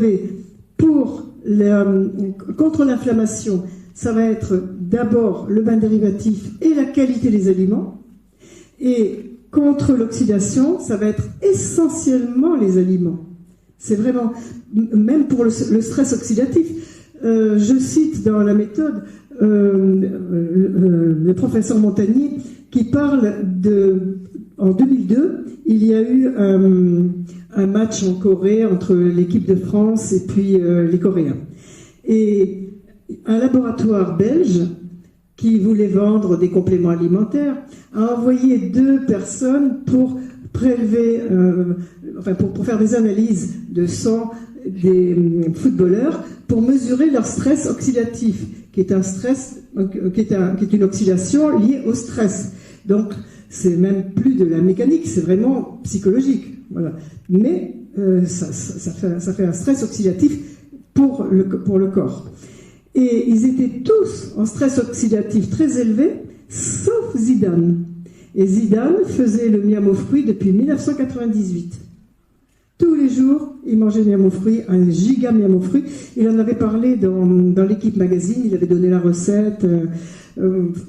avez contre l'inflammation, ça va être d'abord le bain dérivatif et la qualité des aliments. Et contre l'oxydation, ça va être essentiellement les aliments. C'est vraiment, même pour le stress oxydatif. Je cite dans la méthode le professeur Montagnier qui parle en 2002, il y a eu un match en Corée entre l'équipe de France et puis les Coréens. Et un laboratoire belge qui voulait vendre des compléments alimentaires a envoyé 2 personnes pour prélever, pour faire des analyses de sang des footballeurs pour mesurer leur stress oxydatif, qui est une oxydation liée au stress. Donc, c'est même plus de la mécanique, c'est vraiment psychologique. Voilà. Mais ça fait un stress oxydatif pour le corps. Et ils étaient tous en stress oxydatif très élevé, sauf Zidane. Et Zidane faisait le miam aux fruits depuis 1998. Tous les jours, il mangeait miam aux fruits, un giga miam aux fruits. Il en avait parlé dans l'équipe magazine, il avait donné la recette.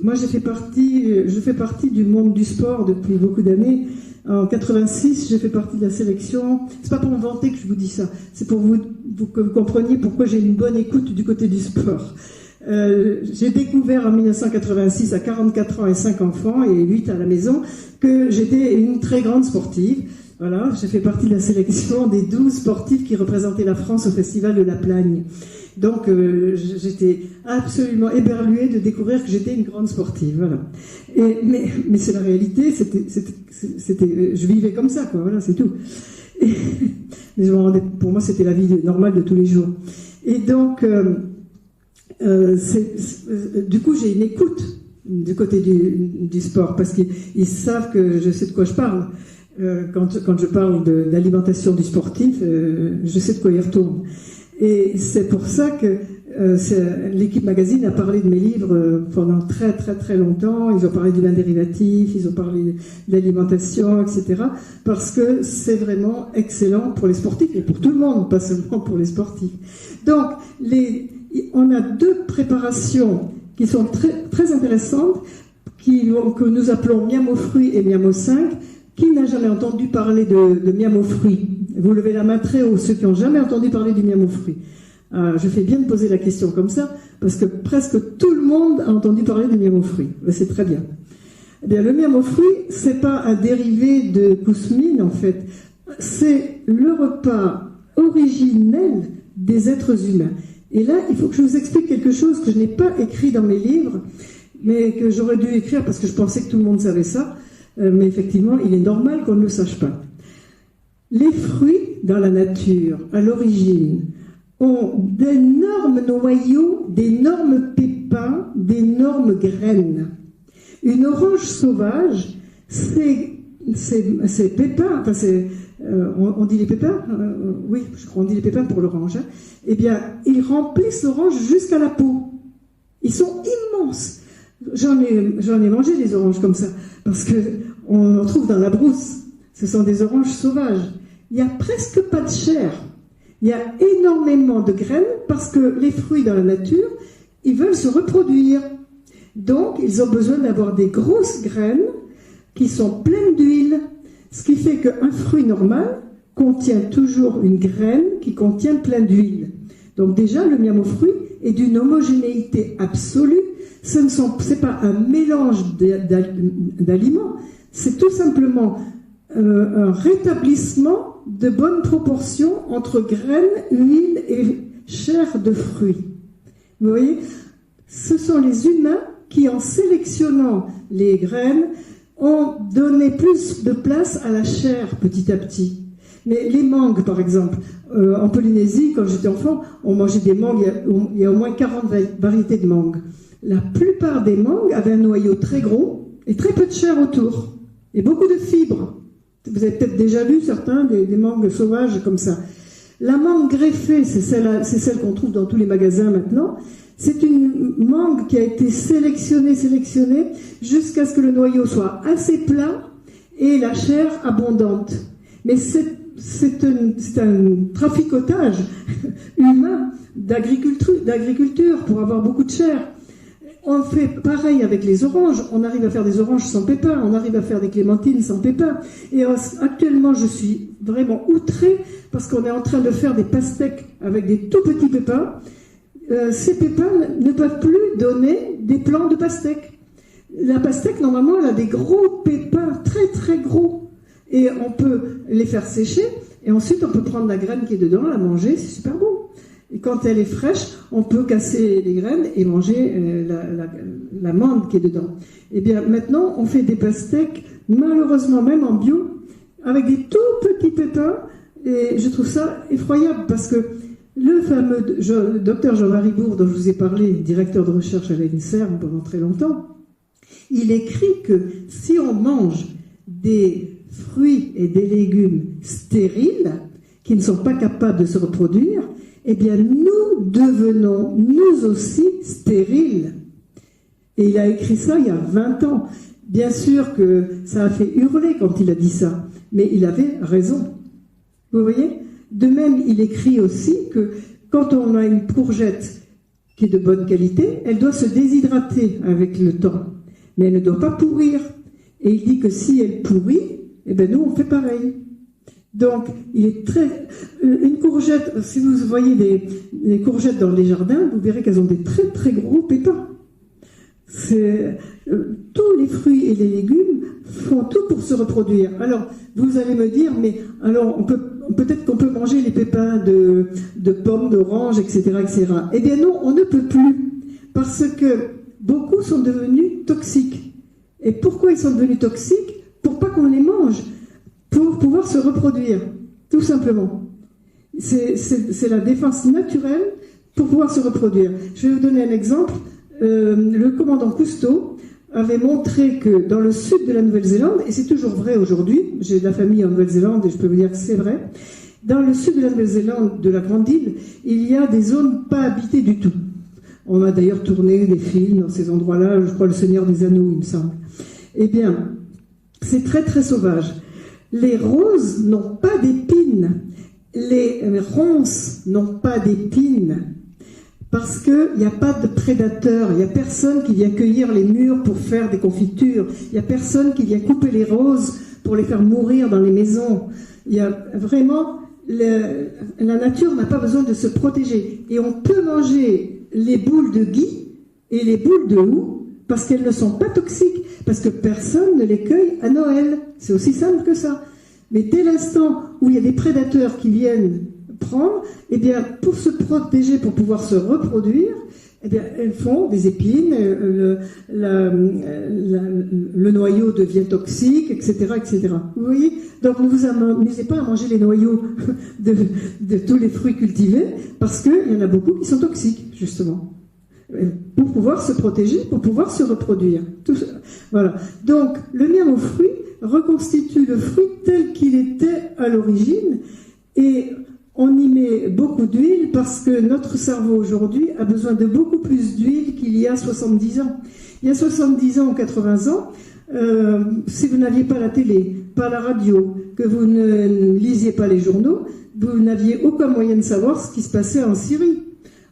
Moi, je fais partie du monde du sport depuis beaucoup d'années. En 86, j'ai fait partie de la sélection. C'est pas pour me vanter que je vous dis ça. C'est pour que vous compreniez pourquoi j'ai une bonne écoute du côté du sport. J'ai découvert en 1986, à 44 ans et 5 enfants et 8 à la maison, que j'étais une très grande sportive. Voilà, j'ai fait partie de la sélection des 12 sportifs qui représentaient la France au Festival de la Plagne. Donc, j'étais absolument éberluée de découvrir que j'étais une grande sportive. Voilà. Mais c'est la réalité. Je vivais comme ça, quoi. Voilà, c'est tout. Mais pour moi, c'était la vie normale de tous les jours. Et donc, du coup, j'ai une écoute du côté du sport parce qu'ils savent que je sais de quoi je parle. Quand je parle d'alimentation du sportif, je sais de quoi il retourne. Et c'est pour ça que l'équipe magazine a parlé de mes livres pendant très très très longtemps. Ils ont parlé du bain dérivatif, ils ont parlé de l'alimentation, etc. Parce que c'est vraiment excellent pour les sportifs et pour tout le monde, pas seulement pour les sportifs. Donc, on a 2 préparations qui sont très, très intéressantes, que nous appelons miam aux fruits et miam aux 5. Qui n'a jamais entendu parler de miam aux fruits? Vous levez la main très haut, ceux qui n'ont jamais entendu parler du miam aux fruits. Je fais bien de poser la question comme ça, parce que presque tout le monde a entendu parler du miam aux fruits. C'est très bien. Eh bien, le miam aux fruits, c'est pas un dérivé de cousmine, en fait. C'est le repas originel des êtres humains. Et là, il faut que je vous explique quelque chose que je n'ai pas écrit dans mes livres, mais que j'aurais dû écrire parce que je pensais que tout le monde savait ça. Mais effectivement, il est normal qu'on ne le sache pas. Les fruits dans la nature, à l'origine, ont d'énormes noyaux, d'énormes pépins, d'énormes graines. Une orange sauvage, ces pépins, on dit les pépins, oui, je crois qu'on dit les pépins pour l'orange, hein, eh bien, ils remplissent l'orange jusqu'à la peau. Ils sont immenses. J'en ai mangé des oranges comme ça, parce qu'on en trouve dans la brousse. Ce sont des oranges sauvages. Il n'y a presque pas de chair. Il y a énormément de graines, parce que les fruits dans la nature, ils veulent se reproduire. Donc, ils ont besoin d'avoir des grosses graines qui sont pleines d'huile. Ce qui fait qu'un fruit normal contient toujours une graine qui contient plein d'huile. Donc déjà, le miam aux fruits est d'une homogénéité absolue. Ce n'est pas un mélange d'aliments, c'est tout simplement un rétablissement de bonne proportion entre graines, huile et chair de fruits. Vous voyez, ce sont les humains qui, en sélectionnant les graines, ont donné plus de place à la chair petit à petit. Mais les mangues, par exemple, en Polynésie, quand j'étais enfant, on mangeait des mangues, il y a au moins 40 variétés de mangues. La plupart des mangues avaient un noyau très gros et très peu de chair autour, et beaucoup de fibres. Vous avez peut-être déjà lu certains des mangues sauvages comme ça. La mangue greffée, c'est celle qu'on trouve dans tous les magasins maintenant. C'est une mangue qui a été sélectionnée, jusqu'à ce que le noyau soit assez plat et la chair abondante. Mais c'est un traficotage humain d'agriculture pour avoir beaucoup de chair. On fait pareil avec les oranges, on arrive à faire des oranges sans pépins, on arrive à faire des clémentines sans pépins. Et actuellement, je suis vraiment outrée parce qu'on est en train de faire des pastèques avec des tout petits pépins. Ces pépins ne peuvent plus donner des plants de pastèque. La pastèque, normalement, elle a des gros pépins, très très gros. Et on peut les faire sécher, et ensuite on peut prendre la graine qui est dedans, la manger, c'est super bon. Et quand elle est fraîche, on peut casser les graines et manger l'amande qui est dedans. Et bien maintenant, on fait des pastèques, malheureusement même en bio, avec des tout petits pépins, et je trouve ça effroyable, parce que le fameux docteur Jean-Marie Bourg, dont je vous ai parlé, directeur de recherche à l'INSERM pendant très longtemps, il écrit que si on mange des fruits et des légumes stériles, qui ne sont pas capables de se reproduire, eh bien nous devenons, nous aussi, stériles. Et il a écrit ça il y a 20 ans. Bien sûr que ça a fait hurler quand il a dit ça, mais il avait raison. Vous voyez ? De même, il écrit aussi que quand on a une courgette qui est de bonne qualité, elle doit se déshydrater avec le temps, mais elle ne doit pas pourrir. Et il dit que si elle pourrit, eh bien nous on fait pareil. Donc, il est très... Une courgette, si vous voyez des courgettes dans les jardins, vous verrez qu'elles ont des très très gros pépins. Tous les fruits et les légumes font tout pour se reproduire. Alors, vous allez me dire, mais alors peut-être qu'on peut manger les pépins de pommes, d'oranges, etc., etc. Eh bien non, on ne peut plus, parce que beaucoup sont devenus toxiques. Et pourquoi ils sont devenus toxiques ? Pour pas qu'on les mange, pour pouvoir se reproduire, tout simplement. C'est la défense naturelle pour pouvoir se reproduire. Je vais vous donner un exemple. Le commandant Cousteau avait montré que dans le sud de la Nouvelle-Zélande, et c'est toujours vrai aujourd'hui, j'ai de la famille en Nouvelle-Zélande et je peux vous dire que c'est vrai, dans le sud de la Nouvelle-Zélande, de la Grande Île, il y a des zones pas habitées du tout. On a d'ailleurs tourné des films dans ces endroits-là, je crois Le Seigneur des Anneaux, il me semble. Eh bien, c'est très très sauvage. Les roses n'ont pas d'épines, les ronces n'ont pas d'épines, parce qu'il n'y a pas de prédateurs, il n'y a personne qui vient cueillir les mûres pour faire des confitures, il n'y a personne qui vient couper les roses pour les faire mourir dans les maisons. Il y a vraiment... la nature n'a pas besoin de se protéger. Et on peut manger les boules de gui et les boules de houx parce qu'elles ne sont pas toxiques, parce que personne ne les cueille à Noël. C'est aussi simple que ça. Mais dès l'instant où il y a des prédateurs qui viennent prendre, eh bien, pour se protéger, pour pouvoir se reproduire, eh bien, elles font des épines, le noyau devient toxique, etc., etc. Vous voyez ? Donc ne vous amusez pas à manger les noyaux de tous les fruits cultivés, parce qu'il y en a beaucoup qui sont toxiques, justement. Pour pouvoir se protéger, pour pouvoir se reproduire. Tout ça. Voilà. Donc, le miel aux fruits reconstitue le fruit tel qu'il était à l'origine, et on y met beaucoup d'huile parce que notre cerveau aujourd'hui a besoin de beaucoup plus d'huile qu'il y a 70 ans. Il y a 70 ans ou 80 ans, si vous n'aviez pas la télé, pas la radio, que vous ne lisiez pas les journaux, vous n'aviez aucun moyen de savoir ce qui se passait en Syrie.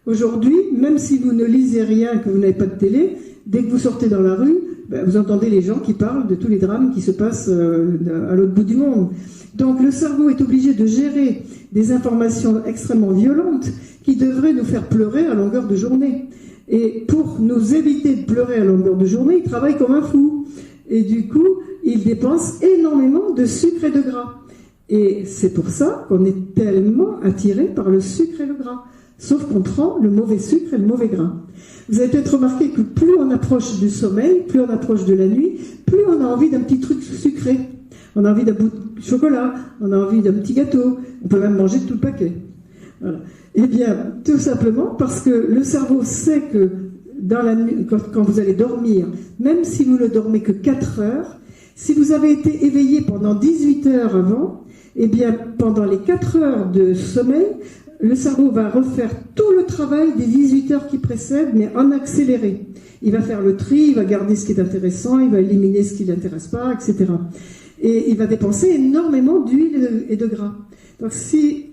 Aujourd'hui, même si vous ne lisez rien, que vous n'avez pas de télé, dès que vous sortez dans la rue, vous entendez les gens qui parlent de tous les drames qui se passent à l'autre bout du monde. Donc le cerveau est obligé de gérer des informations extrêmement violentes qui devraient nous faire pleurer à longueur de journée. Et pour nous éviter de pleurer à longueur de journée, il travaille comme un fou. Et du coup, il dépense énormément de sucre et de gras. Et c'est pour ça qu'on est tellement attiré par le sucre et le gras. Sauf qu'on prend le mauvais sucre et le mauvais gras. Vous avez peut-être remarqué que plus on approche du sommeil, plus on approche de la nuit, plus on a envie d'un petit truc sucré. On a envie d'un bout de chocolat, on a envie d'un petit gâteau, on peut même manger tout le paquet. Voilà. Eh bien, tout simplement parce que le cerveau sait que dans la nuit, quand vous allez dormir, même si vous ne dormez que 4 heures, si vous avez été éveillé pendant 18 heures avant, eh bien, pendant les 4 heures de sommeil, le cerveau va refaire tout le travail des 18 heures qui précèdent, mais en accéléré. Il va faire le tri, il va garder ce qui est intéressant, il va éliminer ce qui ne l'intéresse pas, etc. Et il va dépenser énormément d'huile et de gras. Donc si